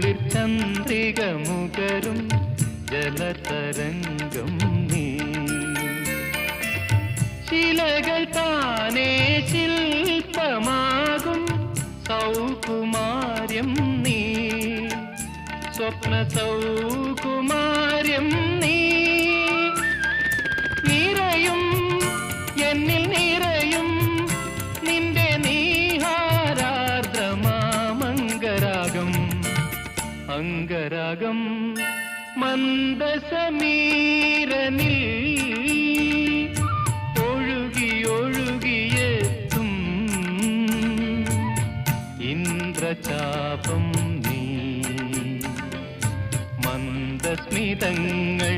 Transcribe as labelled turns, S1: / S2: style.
S1: കുളിർ ചന്ദ്രിക മുകരും ജലതരംഗം നീ ശിലകൾ താനേ ശില്പമാകും സൗകുമാര്യം നീ സ്വപ്ന സൗകുമാര്യം നീ നിറയും എന്നിൽ നിറയും നിന്റെ നീഹാരാർദ്രമാമംഗരാഗം അംഗരാഗം മന്ദസമീരനിൽ ഒഴുകി ഒഴുകിയെത്തും ഇന്ദ്രചാപം നീ മന്ദസ്മിതങ്ങൾ